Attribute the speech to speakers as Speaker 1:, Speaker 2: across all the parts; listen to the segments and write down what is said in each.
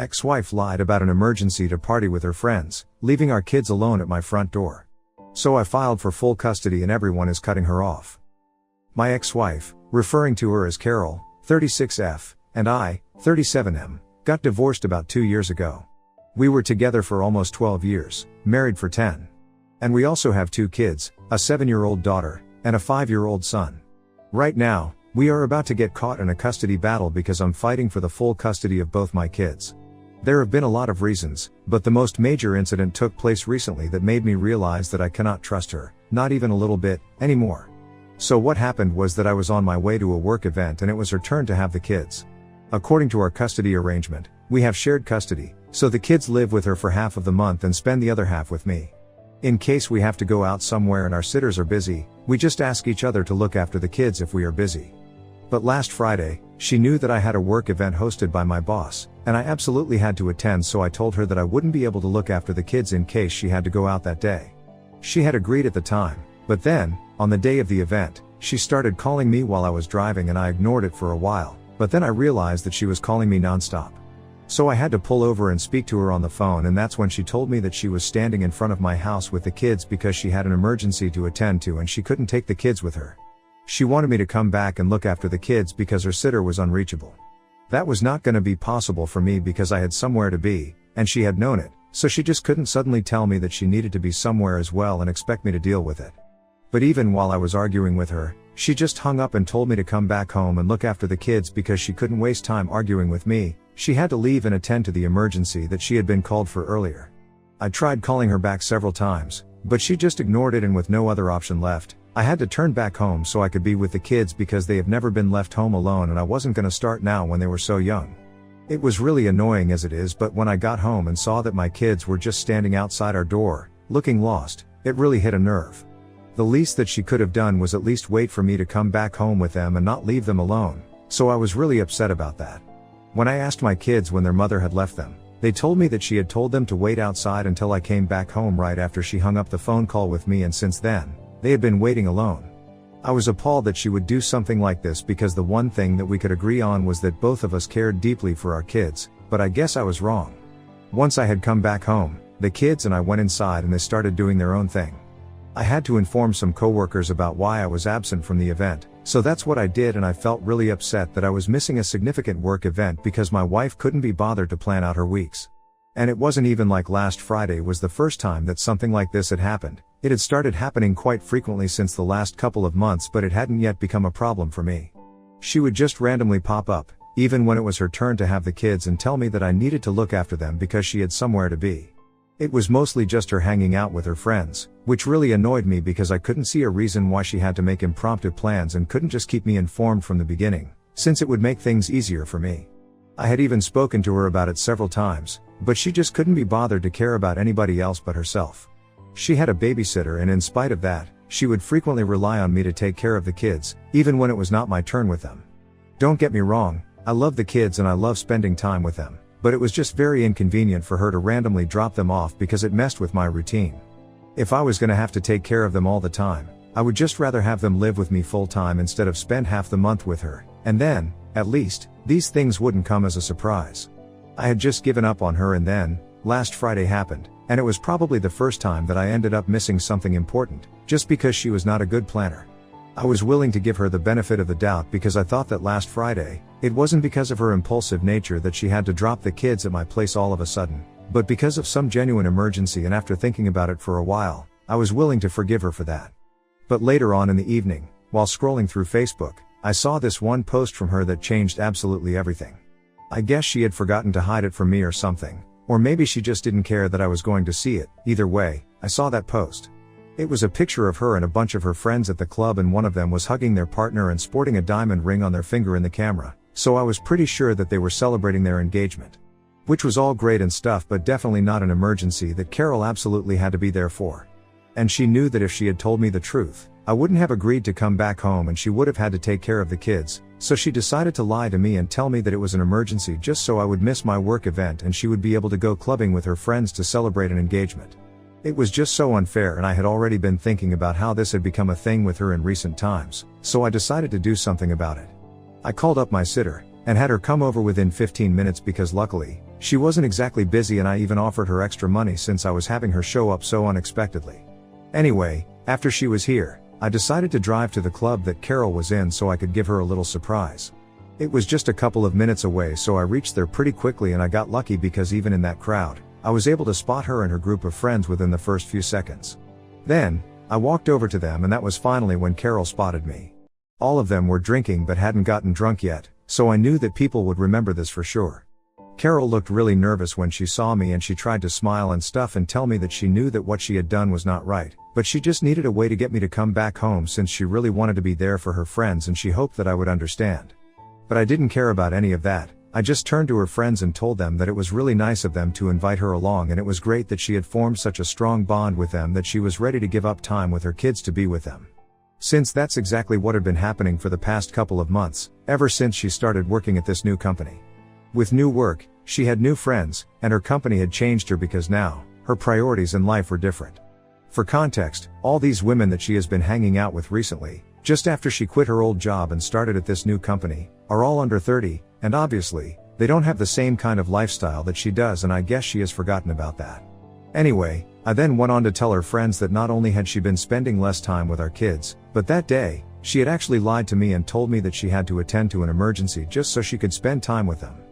Speaker 1: Ex-wife lied about an emergency to party with her friends, leaving our kids alone at my front door. So I filed for full custody and everyone is cutting her off. My ex-wife, referring to her as Carol, 36F, and I, 37M, got divorced about 2 years ago. We were together for almost 12 years, married for 10. And we also have 2 kids, a 7-year-old daughter, and a 5-year-old son. Right now, we are about to get caught in a custody battle because I'm fighting for the full custody of both my kids. There have been a lot of reasons, but the most major incident took place recently that made me realize that I cannot trust her, not even a little bit, anymore. So what happened was that I was on my way to a work event and it was her turn to have the kids. According to our custody arrangement, we have shared custody, so the kids live with her for half of the month and spend the other half with me. In case we have to go out somewhere and our sitters are busy, we just ask each other to look after the kids if we are busy. But last Friday, she knew that I had a work event hosted by my boss, and I absolutely had to attend, so I told her that I wouldn't be able to look after the kids in case she had to go out that day. She had agreed at the time, but then, on the day of the event, she started calling me while I was driving and I ignored it for a while, but then I realized that she was calling me nonstop. So I had to pull over and speak to her on the phone, and that's when she told me that she was standing in front of my house with the kids because she had an emergency to attend to and she couldn't take the kids with her. She wanted me to come back and look after the kids because her sitter was unreachable. That was not going to be possible for me because I had somewhere to be, and she had known it, so she just couldn't suddenly tell me that she needed to be somewhere as well and expect me to deal with it. But even while I was arguing with her, she just hung up and told me to come back home and look after the kids because she couldn't waste time arguing with me. She had to leave and attend to the emergency that she had been called for earlier. I tried calling her back several times, but she just ignored it, and with no other option left, I had to turn back home so I could be with the kids because they have never been left home alone and I wasn't going to start now when they were so young. It was really annoying as it is, but when I got home and saw that my kids were just standing outside our door, looking lost, it really hit a nerve. The least that she could have done was at least wait for me to come back home with them and not leave them alone, so I was really upset about that. When I asked my kids when their mother had left them, they told me that she had told them to wait outside until I came back home right after she hung up the phone call with me, and since then, they had been waiting alone. I was appalled that she would do something like this because the one thing that we could agree on was that both of us cared deeply for our kids, but I guess I was wrong. Once I had come back home, the kids and I went inside and they started doing their own thing. I had to inform some coworkers about why I was absent from the event, so that's what I did, and I felt really upset that I was missing a significant work event because my wife couldn't be bothered to plan out her weeks. And it wasn't even like last Friday was the first time that something like this had happened. It had started happening quite frequently since the last couple of months, but it hadn't yet become a problem for me. She would just randomly pop up, even when it was her turn to have the kids, and tell me that I needed to look after them because she had somewhere to be. It was mostly just her hanging out with her friends, which really annoyed me because I couldn't see a reason why she had to make impromptu plans and couldn't just keep me informed from the beginning, since it would make things easier for me. I had even spoken to her about it several times, but she just couldn't be bothered to care about anybody else but herself. She had a babysitter, and in spite of that, she would frequently rely on me to take care of the kids, even when it was not my turn with them. Don't get me wrong, I love the kids and I love spending time with them, but it was just very inconvenient for her to randomly drop them off because it messed with my routine. If I was going to have to take care of them all the time, I would just rather have them live with me full time instead of spend half the month with her, and then, at least, these things wouldn't come as a surprise. I had just given up on her, and then, last Friday happened, and it was probably the first time that I ended up missing something important, just because she was not a good planner. I was willing to give her the benefit of the doubt because I thought that last Friday, it wasn't because of her impulsive nature that she had to drop the kids at my place all of a sudden, but because of some genuine emergency, and after thinking about it for a while, I was willing to forgive her for that. But later on in the evening, while scrolling through Facebook, I saw this one post from her that changed absolutely everything. I guess she had forgotten to hide it from me or something, or maybe she just didn't care that I was going to see it. Either way, I saw that post. It was a picture of her and a bunch of her friends at the club, and one of them was hugging their partner and sporting a diamond ring on their finger in the camera, so I was pretty sure that they were celebrating their engagement. Which was all great and stuff, but definitely not an emergency that Carol absolutely had to be there for. And she knew that if she had told me the truth, I wouldn't have agreed to come back home and she would have had to take care of the kids, so she decided to lie to me and tell me that it was an emergency just so I would miss my work event and she would be able to go clubbing with her friends to celebrate an engagement. It was just so unfair, and I had already been thinking about how this had become a thing with her in recent times, so I decided to do something about it. I called up my sitter, and had her come over within 15 minutes because luckily, She wasn't exactly busy and I even offered her extra money since I was having her show up so unexpectedly. Anyway, after she was here, I decided to drive to the club that Carol was in so I could give her a little surprise. It was just a couple of minutes away, so I reached there pretty quickly, and I got lucky because even in that crowd, I was able to spot her and her group of friends within the first few seconds. Then, I walked over to them, and that was finally when Carol spotted me. All of them were drinking but hadn't gotten drunk yet, so I knew that people would remember this for sure. Carol looked really nervous when she saw me, and she tried to smile and stuff and tell me that she knew that what she had done was not right, but she just needed a way to get me to come back home since she really wanted to be there for her friends and she hoped that I would understand. But I didn't care about any of that. I just turned to her friends and told them that it was really nice of them to invite her along, and it was great that she had formed such a strong bond with them that she was ready to give up time with her kids to be with them. Since that's exactly what had been happening for the past couple of months, ever since she started working at this new company. With new work, she had new friends, and her company had changed her because now, her priorities in life were different. For context, all these women that she has been hanging out with recently, just after she quit her old job and started at this new company, are all under 30, and obviously, they don't have the same kind of lifestyle that she does, and I guess she has forgotten about that. Anyway, I then went on to tell her friends that not only had she been spending less time with our kids, but that day, she had actually lied to me and told me that she had to attend to an emergency just so she could spend time with them.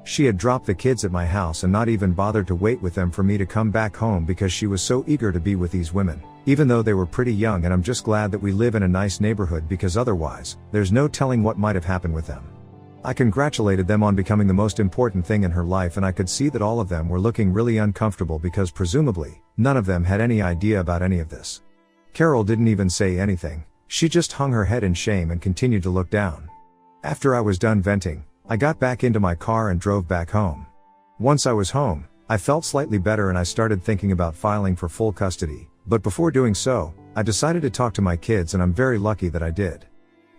Speaker 1: She had dropped the kids at my house and not even bothered to wait with them for me to come back home because she was so eager to be with these women, even though they were pretty young, and I'm just glad that we live in a nice neighborhood because otherwise, there's no telling what might have happened with them. I congratulated them on becoming the most important thing in her life, and I could see that all of them were looking really uncomfortable because presumably, none of them had any idea about any of this. Carol didn't even say anything, she just hung her head in shame and continued to look down. After I was done venting, I got back into my car and drove back home. Once I was home, I felt slightly better and I started thinking about filing for full custody, but before doing so, I decided to talk to my kids, and I'm very lucky that I did.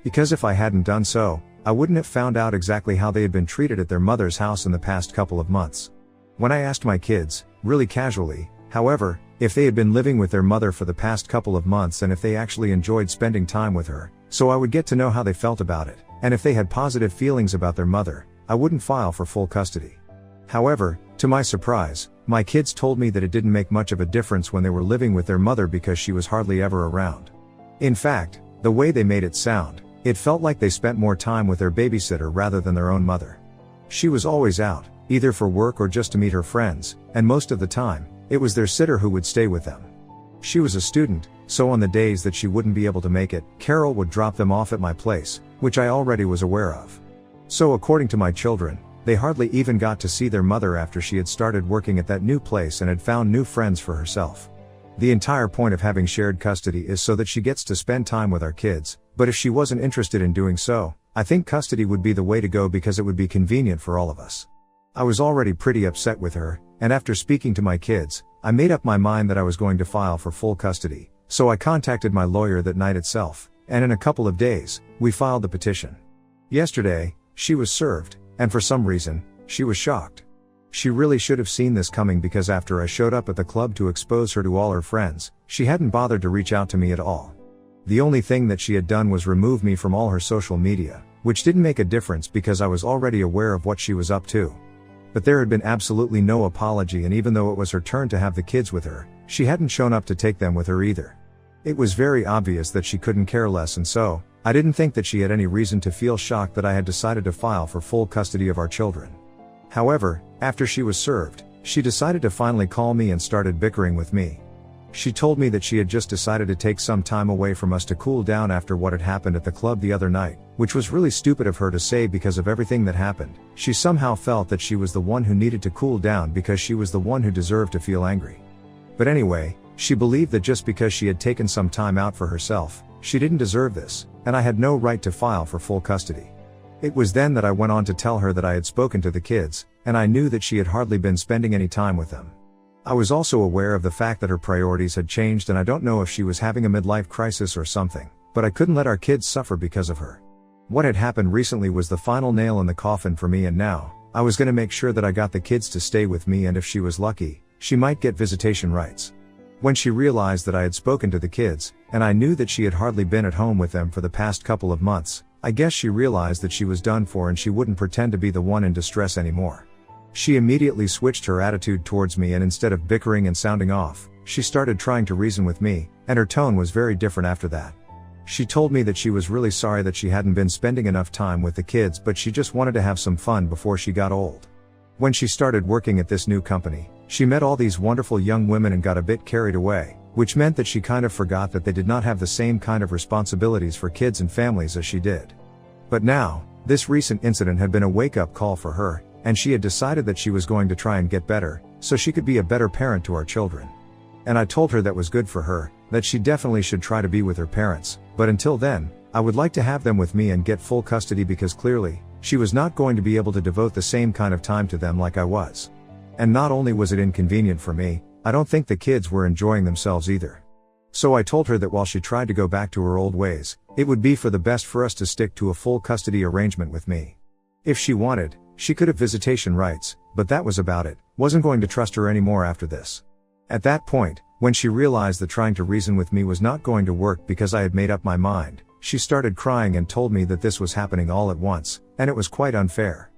Speaker 1: Because if I hadn't done so, I wouldn't have found out exactly how they had been treated at their mother's house in the past couple of months. When I asked my kids, really casually, however, if they had been living with their mother for the past couple of months and if they actually enjoyed spending time with her, so I would get to know how they felt about it, and if they had positive feelings about their mother, I wouldn't file for full custody. However, to my surprise, my kids told me that it didn't make much of a difference when they were living with their mother because she was hardly ever around. In fact, the way they made it sound, it felt like they spent more time with their babysitter rather than their own mother. She was always out, either for work or just to meet her friends, and most of the time, it was their sitter who would stay with them. She was a student, so on the days that she wouldn't be able to make it, Carol would drop them off at my place, which I already was aware of. So according to my children, they hardly even got to see their mother after she had started working at that new place and had found new friends for herself. The entire point of having shared custody is so that she gets to spend time with our kids, but if she wasn't interested in doing so, I think custody would be the way to go because it would be convenient for all of us. I was already pretty upset with her, and after speaking to my kids, I made up my mind that I was going to file for full custody, so I contacted my lawyer that night itself, and in a couple of days, we filed the petition. Yesterday, she was served, and for some reason, she was shocked. She really should have seen this coming because after I showed up at the club to expose her to all her friends, she hadn't bothered to reach out to me at all. The only thing that she had done was remove me from all her social media, which didn't make a difference because I was already aware of what she was up to. But there had been absolutely no apology, and even though it was her turn to have the kids with her, she hadn't shown up to take them with her either. It was very obvious that she couldn't care less, and so, I didn't think that she had any reason to feel shocked that I had decided to file for full custody of our children. However, after she was served, she decided to finally call me and started bickering with me. She told me that she had just decided to take some time away from us to cool down after what had happened at the club the other night, which was really stupid of her to say because of everything that happened. She somehow felt that she was the one who needed to cool down because she was the one who deserved to feel angry. But anyway, she believed that just because she had taken some time out for herself, she didn't deserve this, and I had no right to file for full custody. It was then that I went on to tell her that I had spoken to the kids, and I knew that she had hardly been spending any time with them. I was also aware of the fact that her priorities had changed, and I don't know if she was having a midlife crisis or something, but I couldn't let our kids suffer because of her. What had happened recently was the final nail in the coffin for me, and now, I was going to make sure that I got the kids to stay with me, and if she was lucky, she might get visitation rights. When she realized that I had spoken to the kids, and I knew that she had hardly been at home with them for the past couple of months, I guess she realized that she was done for and she wouldn't pretend to be the one in distress anymore. She immediately switched her attitude towards me, and instead of bickering and sounding off, she started trying to reason with me, and her tone was very different after that. She told me that she was really sorry that she hadn't been spending enough time with the kids, but she just wanted to have some fun before she got old. When she started working at this new company, she met all these wonderful young women and got a bit carried away, which meant that she kind of forgot that they did not have the same kind of responsibilities for kids and families as she did. But now, this recent incident had been a wake-up call for her, and she had decided that she was going to try and get better, so she could be a better parent to our children. And I told her that was good for her, that she definitely should try to be with her parents, but until then, I would like to have them with me and get full custody, because clearly, she was not going to be able to devote the same kind of time to them like I was. And not only was it inconvenient for me, I don't think the kids were enjoying themselves either. So I told her that while she tried to go back to her old ways, it would be for the best for us to stick to a full custody arrangement with me. If she wanted, she could have visitation rights, but that was about it. Wasn't going to trust her anymore after this. At that point, when she realized that trying to reason with me was not going to work because I had made up my mind, she started crying and told me that this was happening all at once, and it was quite unfair.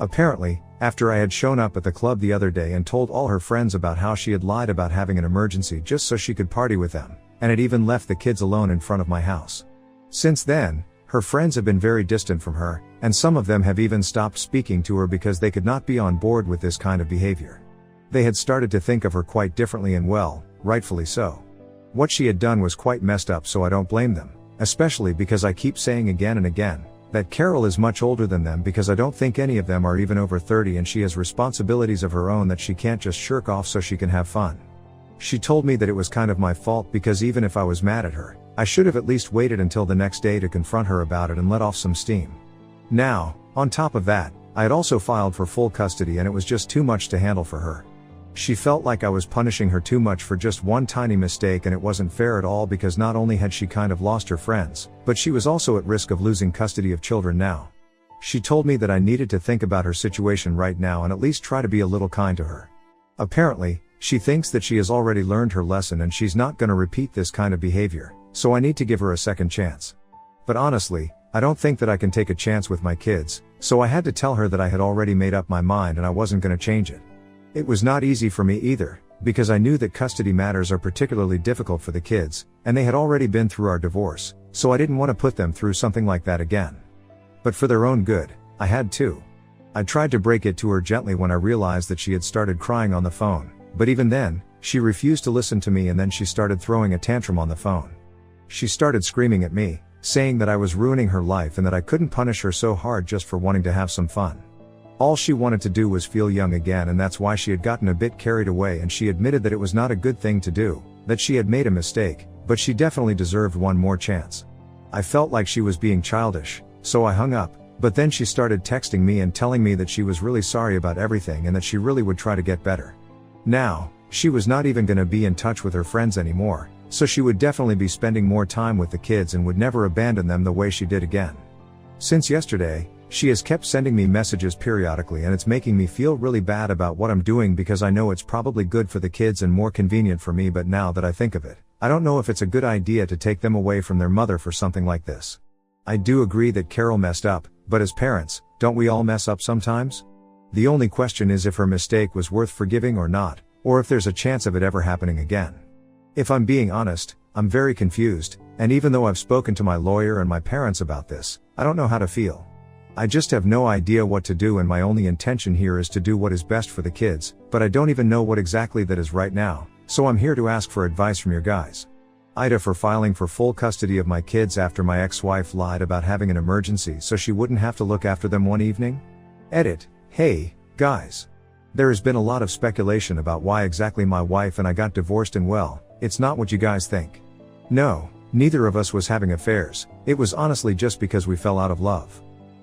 Speaker 1: Apparently, after I had shown up at the club the other day and told all her friends about how she had lied about having an emergency just so she could party with them, and had even left the kids alone in front of my house. Since then, her friends have been very distant from her, and some of them have even stopped speaking to her because they could not be on board with this kind of behavior. They had started to think of her quite differently, and well, rightfully so. What she had done was quite messed up, so I don't blame them, especially because I keep saying again and again that Carol is much older than them, because I don't think any of them are even over 30, and she has responsibilities of her own that she can't just shirk off so she can have fun. She told me that it was kind of my fault, because even if I was mad at her, I should have at least waited until the next day to confront her about it and let off some steam. Now, on top of that, I had also filed for full custody, and it was just too much to handle for her. She felt like I was punishing her too much for just one tiny mistake, and it wasn't fair at all, because not only had she kind of lost her friends, but she was also at risk of losing custody of children now. She told me that I needed to think about her situation right now and at least try to be a little kind to her. Apparently, she thinks that she has already learned her lesson and she's not going to repeat this kind of behavior, so I need to give her a second chance. But honestly, I don't think that I can take a chance with my kids, so I had to tell her that I had already made up my mind and I wasn't going to change it. It was not easy for me either, because I knew that custody matters are particularly difficult for the kids, and they had already been through our divorce, so I didn't want to put them through something like that again. But for their own good, I had to. I tried to break it to her gently when I realized that she had started crying on the phone, but even then, she refused to listen to me, and then she started throwing a tantrum on the phone. She started screaming at me, saying that I was ruining her life and that I couldn't punish her so hard just for wanting to have some fun. All she wanted to do was feel young again, and that's why she had gotten a bit carried away, and she admitted that it was not a good thing to do, that she had made a mistake, but she definitely deserved one more chance. I felt like she was being childish, so I hung up, but then she started texting me and telling me that she was really sorry about everything and that she really would try to get better. Now, she was not even going to be in touch with her friends anymore, so she would definitely be spending more time with the kids and would never abandon them the way she did again. Since yesterday, she has kept sending me messages periodically, and it's making me feel really bad about what I'm doing, because I know it's probably good for the kids and more convenient for me, but now that I think of it, I don't know if it's a good idea to take them away from their mother for something like this. I do agree that Carol messed up, but as parents, don't we all mess up sometimes? The only question is if her mistake was worth forgiving or not, or if there's a chance of it ever happening again. If I'm being honest, I'm very confused, and even though I've spoken to my lawyer and my parents about this, I don't know how to feel. I just have no idea what to do, and my only intention here is to do what is best for the kids, but I don't even know what exactly that is right now, so I'm here to ask for advice from your guys. Ida, for filing for full custody of my kids after my ex-wife lied about having an emergency so she wouldn't have to look after them one evening. Edit. Hey, guys. There has been a lot of speculation about why exactly my wife and I got divorced, and well, it's not what you guys think. No, neither of us was having affairs, it was honestly just because we fell out of love.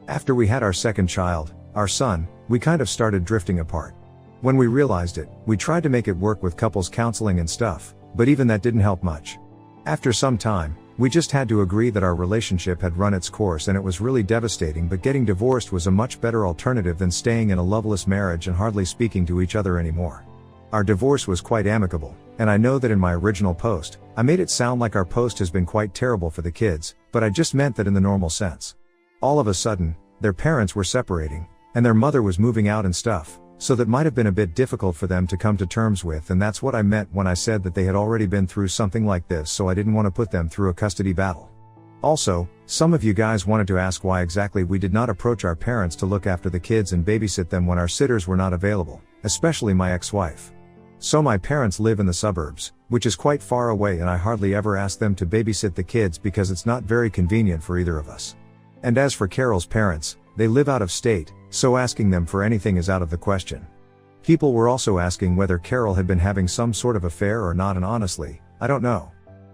Speaker 1: After we had our second child, our son, we kind of started drifting apart. When we realized it, we tried to make it work with couples counseling and stuff, but even that didn't help much. After some time, we just had to agree that our relationship had run its course, and it was really devastating, but getting divorced was a much better alternative than staying in a loveless marriage and hardly speaking to each other anymore. Our divorce was quite amicable, and I know that in my original post, I made it sound like our post has been quite terrible for the kids, but I just meant that in the normal sense. All of a sudden, their parents were separating, and their mother was moving out and stuff, so that might have been a bit difficult for them to come to terms with, and that's what I meant when I said that they had already been through something like this, so I didn't want to put them through a custody battle. Also, some of you guys wanted to ask why exactly we did not approach our parents to look after the kids and babysit them when our sitters were not available, especially my ex-wife. So my parents live in the suburbs, which is quite far away, and I hardly ever ask them to babysit the kids because it's not very convenient for either of us. And as for Carol's parents, they live out of state, so asking them for anything is out of the question. People were also asking whether Carol had been having some sort of affair or not, and honestly, I don't know.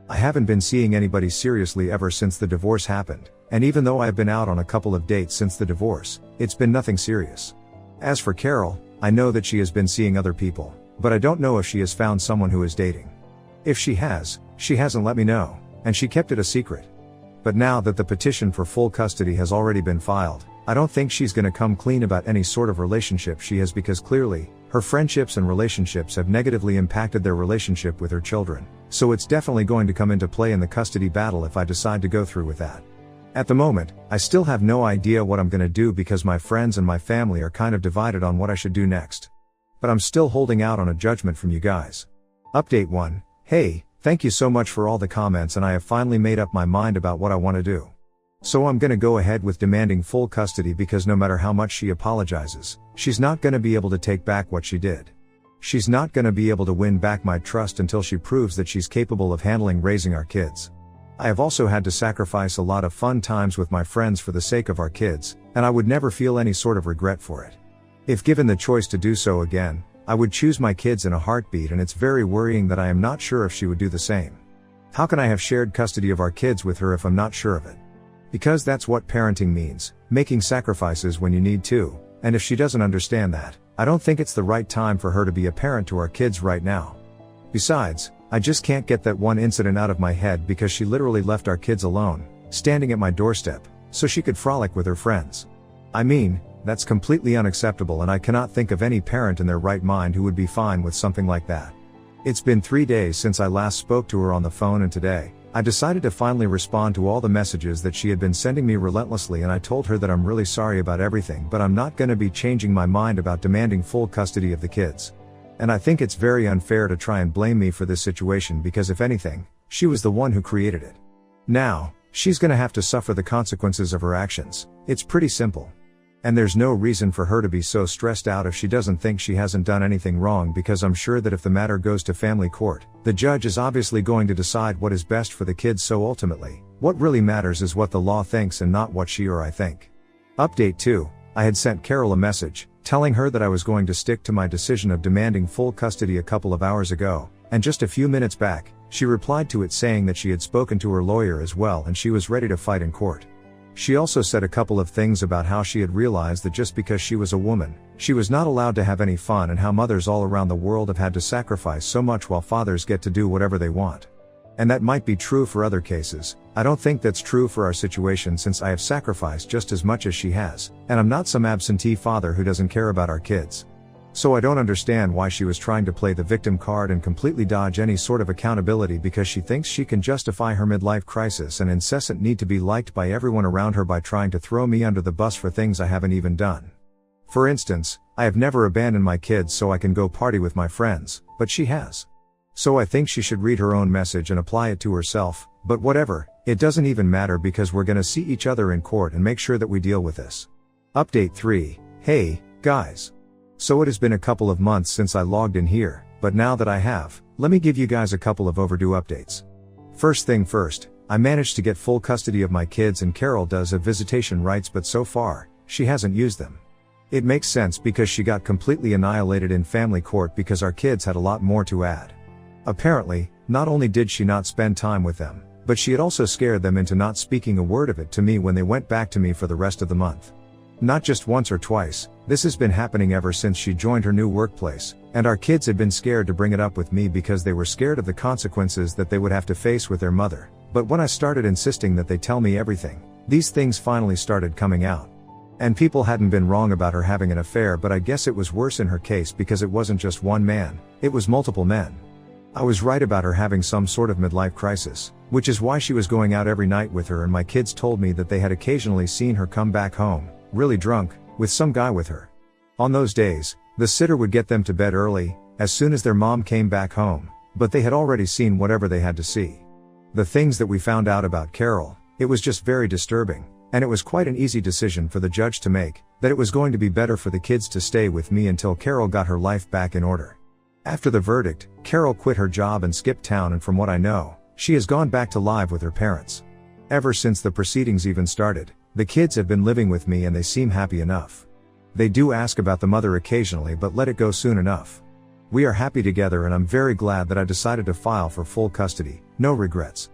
Speaker 1: I haven't been seeing anybody seriously ever since the divorce happened, and even though I've been out on a couple of dates since the divorce, it's been nothing serious. As for Carol, I know that she has been seeing other people, but I don't know if she has found someone who is dating. If she has, she hasn't let me know, and she kept it a secret. But now that the petition for full custody has already been filed, I don't think she's gonna come clean about any sort of relationship she has, because clearly, her friendships and relationships have negatively impacted their relationship with her children, so it's definitely going to come into play in the custody battle if I decide to go through with that. At the moment, I still have no idea what I'm gonna do because my friends and my family are kind of divided on what I should do next. But I'm still holding out on a judgment from you guys. Update 1. Hey, thank you so much for all the comments, and I have finally made up my mind about what I want to do. So I'm gonna go ahead with demanding full custody because no matter how much she apologizes, she's not gonna be able to take back what she did. She's not gonna be able to win back my trust until she proves that she's capable of handling raising our kids. I have also had to sacrifice a lot of fun times with my friends for the sake of our kids, and I would never feel any sort of regret for it. If given the choice to do so again, I would choose my kids in a heartbeat, and it's very worrying that I am not sure if she would do the same. How can I have shared custody of our kids with her if I'm not sure of it? Because that's what parenting means, making sacrifices when you need to, and if she doesn't understand that, I don't think it's the right time for her to be a parent to our kids right now. Besides, I just can't get that one incident out of my head because she literally left our kids alone, standing at my doorstep, so she could frolic with her friends. I mean, that's completely unacceptable, and I cannot think of any parent in their right mind who would be fine with something like that. It's been 3 days since I last spoke to her on the phone, and today, I decided to finally respond to all the messages that she had been sending me relentlessly, and I told her that I'm really sorry about everything, but I'm not gonna be changing my mind about demanding full custody of the kids. And I think it's very unfair to try and blame me for this situation because if anything, she was the one who created it. Now, she's gonna have to suffer the consequences of her actions. It's pretty simple. And there's no reason for her to be so stressed out if she doesn't think she hasn't done anything wrong, because I'm sure that if the matter goes to family court, the judge is obviously going to decide what is best for the kids, so ultimately, what really matters is what the law thinks and not what she or I think. Update 2. I had sent Carol a message, telling her that I was going to stick to my decision of demanding full custody a couple of hours ago, and just a few minutes back, she replied to it saying that she had spoken to her lawyer as well and she was ready to fight in court. She also said a couple of things about how she had realized that just because she was a woman, she was not allowed to have any fun, and how mothers all around the world have had to sacrifice so much while fathers get to do whatever they want. And that might be true for other cases. I don't think that's true for our situation, since I have sacrificed just as much as she has, and I'm not some absentee father who doesn't care about our kids. So I don't understand why she was trying to play the victim card and completely dodge any sort of accountability because she thinks she can justify her midlife crisis and incessant need to be liked by everyone around her by trying to throw me under the bus for things I haven't even done. For instance, I have never abandoned my kids so I can go party with my friends, but she has. So I think she should read her own message and apply it to herself, but whatever, it doesn't even matter because we're gonna see each other in court and make sure that we deal with this. Update 3. Hey, guys. So it has been a couple of months since I logged in here, but now that I have, let me give you guys a couple of overdue updates. First thing first, I managed to get full custody of my kids, and Carol does have visitation rights, but so far, she hasn't used them. It makes sense because she got completely annihilated in family court because our kids had a lot more to add. Apparently, not only did she not spend time with them, but she had also scared them into not speaking a word of it to me when they went back to me for the rest of the month. Not just once or twice, this has been happening ever since she joined her new workplace, and our kids had been scared to bring it up with me because they were scared of the consequences that they would have to face with their mother. But when I started insisting that they tell me everything, these things finally started coming out. And people hadn't been wrong about her having an affair, but I guess it was worse in her case because it wasn't just one man, it was multiple men. I was right about her having some sort of midlife crisis, which is why she was going out every night with her, and my kids told me that they had occasionally seen her come back home, really drunk, with some guy with her. On those days, The sitter would get them to bed early, as soon as their mom came back home, but they had already seen whatever they had to see. The things that we found out about Carol, it was just very disturbing, and it was quite an easy decision for the judge to make, that it was going to be better for the kids to stay with me until Carol got her life back in order. After the verdict, Carol quit her job and skipped town, and from what I know, she has gone back to live with her parents. Ever since the proceedings even started, the kids have been living with me and they seem happy enough. They do ask about the mother occasionally, but let it go soon enough. We are happy together, and I'm very glad that I decided to file for full custody. No regrets.